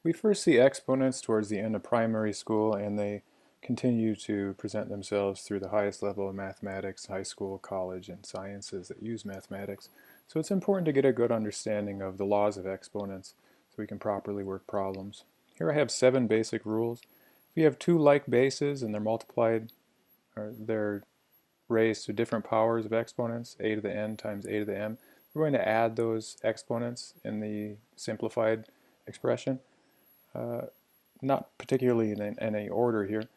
We first see exponents towards the end of primary school, and they continue to present themselves through the highest level of mathematics, high school, college, and sciences that use mathematics. So it's important to get a good understanding of the laws of exponents so we can properly work problems. Here I have 7 basic rules. If you have two like bases and they're multiplied, or they're raised to different powers of exponents, a to the n times a to the m, we're going to add those exponents in the simplified expression. Not particularly in any order here.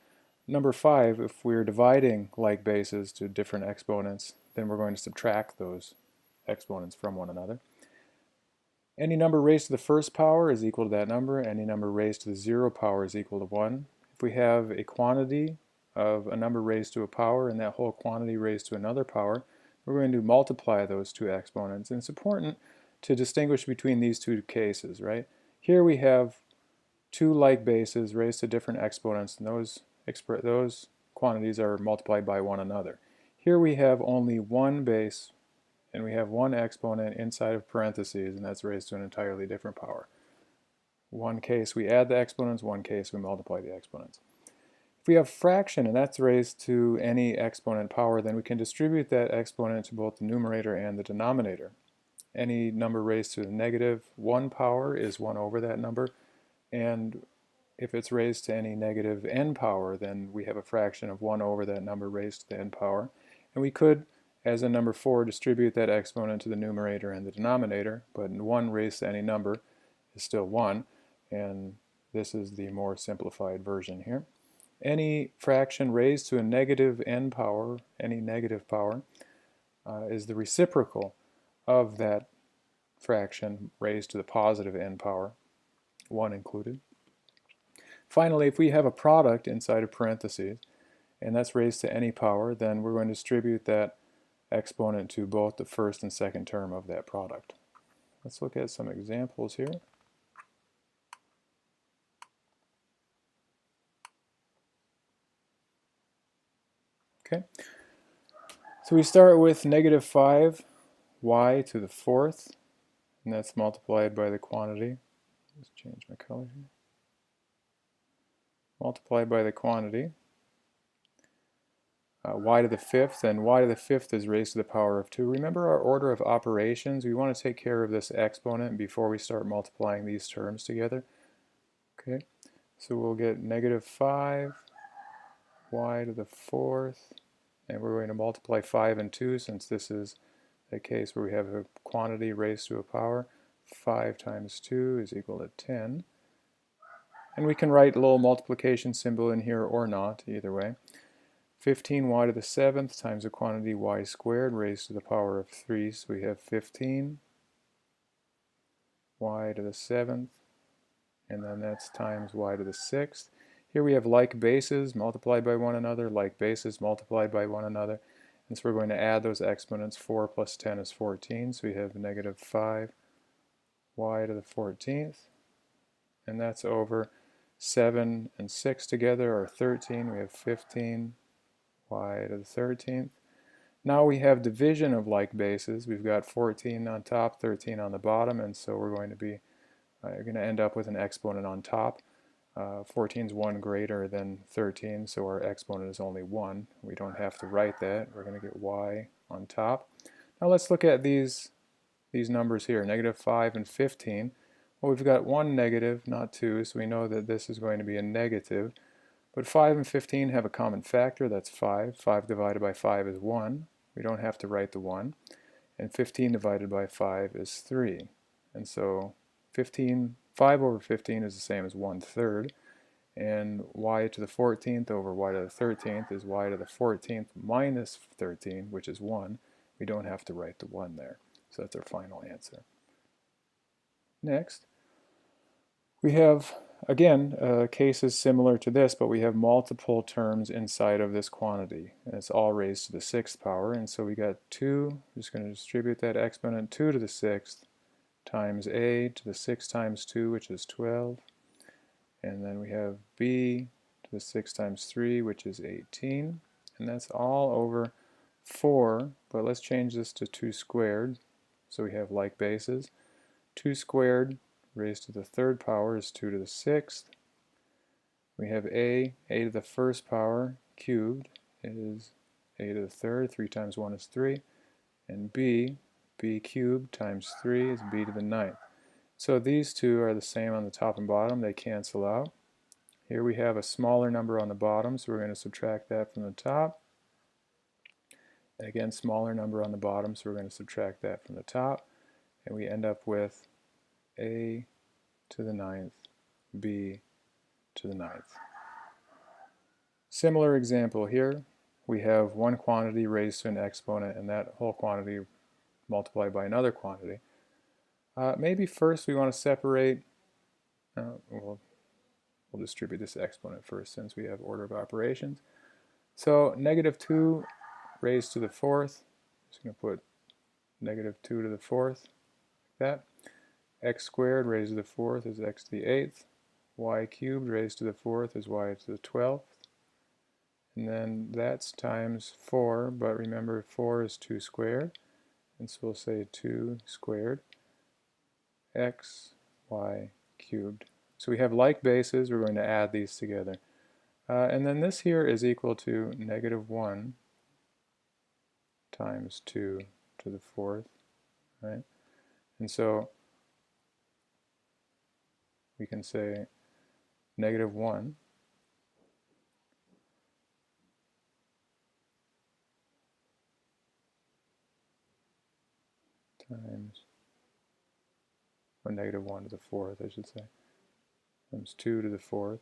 Number 5, if we're dividing like bases to different exponents, then we're going to subtract those exponents from one another. Any number raised to the first power is equal to that number. Any number raised to the 0 power is equal to 1. If we have a quantity of a number raised to a power and that whole quantity raised to another power, we're going to multiply those two exponents. And it's important to distinguish between these two cases, right? Here we have two like bases raised to different exponents, and those quantities are multiplied by one another. Here we have only one base, and we have one exponent inside of parentheses, and that's raised to an entirely different power. One case we add the exponents, one case we multiply the exponents. If we have fraction, and that's raised to any exponent power, then we can distribute that exponent to both the numerator and the denominator. Any number raised to the -1 power is 1 over that number, and if it's raised to any -n power, then we have a fraction of 1 over that number raised to the n power. And we could, as in number 4, distribute that exponent to the numerator and the denominator, but 1 raised to any number is still 1, and this is the more simplified version here. Any fraction raised to a -n power, any negative power, is the reciprocal of that fraction raised to the positive n power, 1 included. Finally, if we have a product inside of parentheses, and that's raised to any power, then we're going to distribute that exponent to both the first and second term of that product. Let's look at some examples here. Okay, so we start with -5y to the 4th, and that's multiplied by the quantity. Let's change my color here. Multiplied by the quantity, y to the 5th, and y to the 5th is raised to the power of 2. Remember our order of operations. We want to take care of this exponent before we start multiplying these terms together. Okay, so we'll get -5 y to the 4th, and we're going to multiply 5 and 2 since this is a case where we have a quantity raised to a power. 5 times 2 is equal to 10. And we can write a little multiplication symbol in here or not, either way. 15y to the 7th times the quantity y squared raised to the power of 3, so we have 15 y to the 7th, and then that's times y to the 6th. Here we have like bases multiplied by one another, like bases multiplied by one another, and so we're going to add those exponents. 4 plus 10 is 14, so we have -5 y to the 14th, and that's over 7 and 6 together are 13. We have 15 y to the 13th. Now we have division of like bases. We've got 14 on top, 13 on the bottom, and so we're going to be end up with an exponent on top. 14 is 1 greater than 13, so our exponent is only 1. We don't have to write that. We're going to get y on top. Now let's look at these numbers here, -5 and 15. Well, we've got one negative, not two, so we know that this is going to be a negative. But 5 and 15 have a common factor, that's 5. 5 divided by 5 is 1. We don't have to write the 1. And 15 divided by 5 is 3. And so 5 over 15 is the same as 1/3. And y to the 14th over y to the 13th is y to the 14th minus 13, which is 1. We don't have to write the 1 there. So that's our final answer. Next, we have, again, cases similar to this, but we have multiple terms inside of this quantity. And it's all raised to the 6th power, and so we got 2, I'm just going to distribute that exponent, 2 to the 6th times a to the 6 times 2, which is 12. And then we have b to the 6 times 3, which is 18. And that's all over 4, but let's change this to 2 squared, so we have like bases. 2 squared raised to the third power is 2 to the sixth. We have a to the first power cubed is a to the third, 3 times 1 is 3, and b cubed times 3 is b to the ninth. So these two are the same on the top and bottom, they cancel out. Here we have a smaller number on the bottom, so we're going to subtract that from the top. And again, smaller number on the bottom, so we're going to subtract that from the top. And we end up with a to the ninth, b to the ninth. Similar example here, we have one quantity raised to an exponent, and that whole quantity multiplied by another quantity. Maybe first we want to separate, we'll distribute this exponent first since we have order of operations. So negative 2 raised to the fourth, just going to put negative 2 to the fourth, like that. X squared raised to the fourth is x to the eighth. Y cubed raised to the fourth is y to the 12th. And then that's times 4, but remember 4 is 2 squared, and so we'll say 2 squared x, y cubed. So we have like bases, we're going to add these together. And then this here is equal to negative 1 times 2 to the fourth, right? And so we can say negative 1 times, or negative 1 to the fourth, I should say, times 2 to the fourth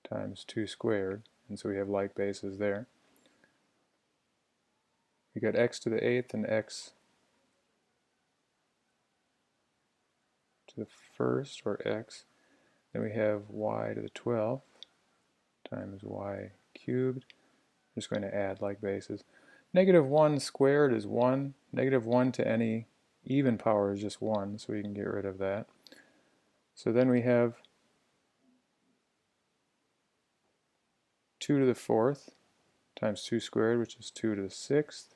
times 2 squared, and so we have like bases there. We got x to the eighth and x to the first, or x. Then we have y to the 12th times y cubed. I'm just going to add like bases. Negative 1 squared is 1. Negative 1 to any even power is just 1, so we can get rid of that. So then we have 2 to the fourth times 2 squared, which is 2 to the sixth.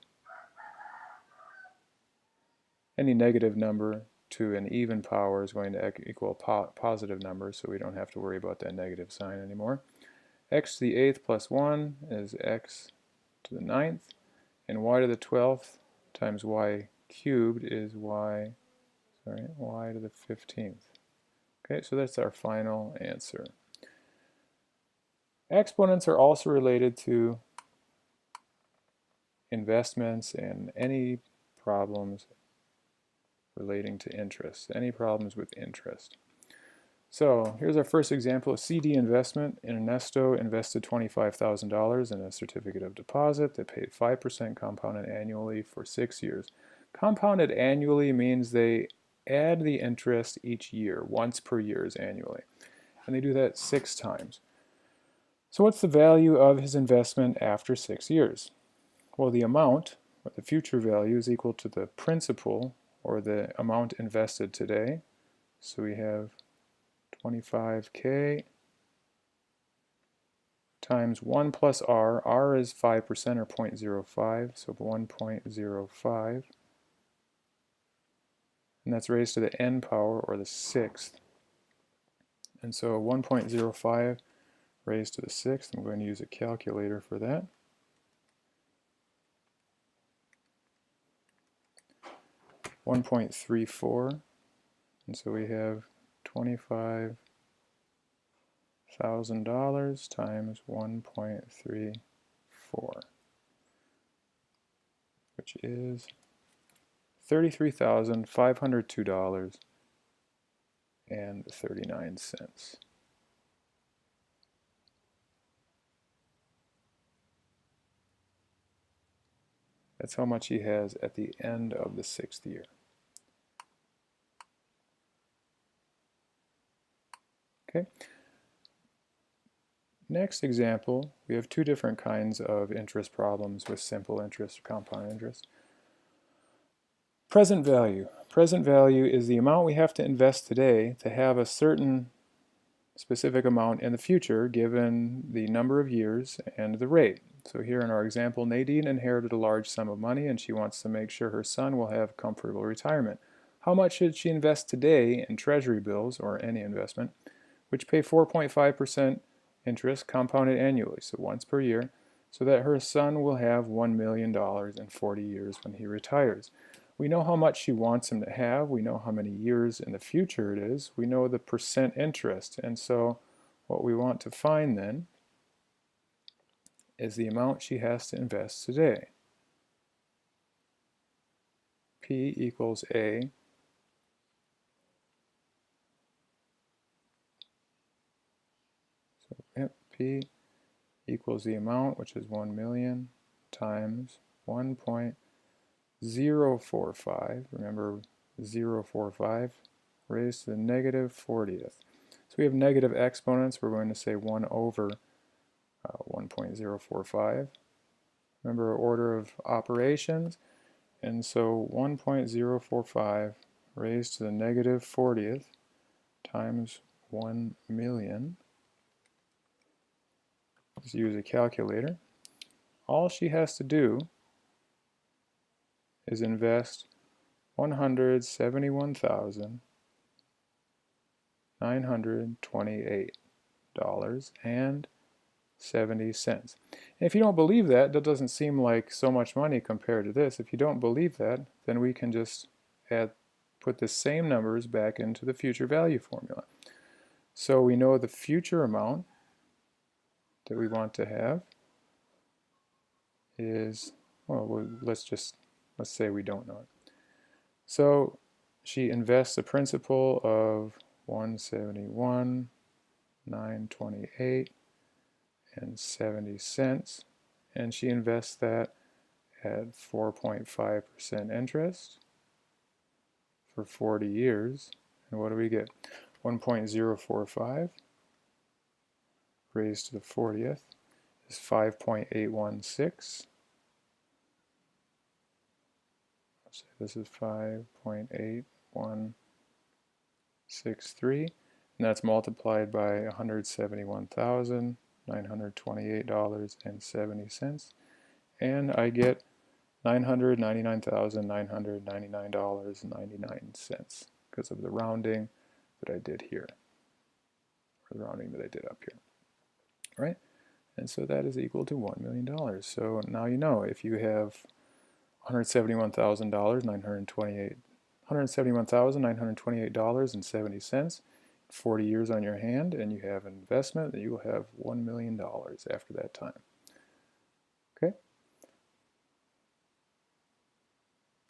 Any negative number to an even power is going to equal a positive number, so we don't have to worry about that negative sign anymore. X to the eighth plus 1 is x to the ninth, and y to the 12th times y cubed is y to the 15th. Okay, so that's our final answer. Exponents are also related to investments and any problems relating to interest, any problems with interest. So here's our first example, a CD investment. Ernesto invested $25,000 in a certificate of deposit that paid 5% compounded annually for 6 years. Compounded annually means they add the interest each year, once per year annually. And they do that 6 times. So what's the value of his investment after 6 years? Well, the amount, or the future value, is equal to the principal, or the amount invested today. So we have 25K times 1 plus R. R is 5% or 0.05, so 1.05. And that's raised to the n power, or the sixth. And so 1.05 raised to the sixth, I'm going to use a calculator for that. $1.34, and so we have $25,000 times 1.34, which is $33,502.39. That's how much he has at the end of the 6th year. Okay. Next example, we have 2 different kinds of interest problems with simple interest or compound interest. Present value. Present value is the amount we have to invest today to have a certain specific amount in the future given the number of years and the rate. So here in our example, Nadine inherited a large sum of money and she wants to make sure her son will have comfortable retirement. How much should she invest today in treasury bills or any investment, which pay 4.5% interest compounded annually, so once per year, so that her son will have $1 million in 40 years when he retires? We know how much she wants him to have. We know how many years in the future it is. We know the percent interest. And so what we want to find then is the amount she has to invest today. P equals A P equals the amount, which is 1 million, times 1.045. Remember 0.45 raised to the negative 40th. So we have negative exponents. We're going to say 1 over 1.045. Remember our order of operations. And so 1.045 raised to the negative 40th times 1 million. Let's use a calculator. All she has to do is invest $171,928.70. And if you don't believe that, that doesn't seem like so much money compared to this. If you don't believe that, then we can just put the same numbers back into the future value formula. So we know the future amount that we want to have is, well, let's say we don't know it. So she invests a principal of 171,928.70, and she invests that at 4.5% interest for 40 years. And what do we get? 1.045 raised to the 40th is 5.816. So this is 5.8163, and that's multiplied by $171,928.70, and I get $999,999.99 because of the rounding that I did here, or the rounding that I did up here. Right? And so that is equal to $1 million. So now you know, if you have $171,928.70, 40 years on your hand, and you have an investment, that you will have $1 million after that time.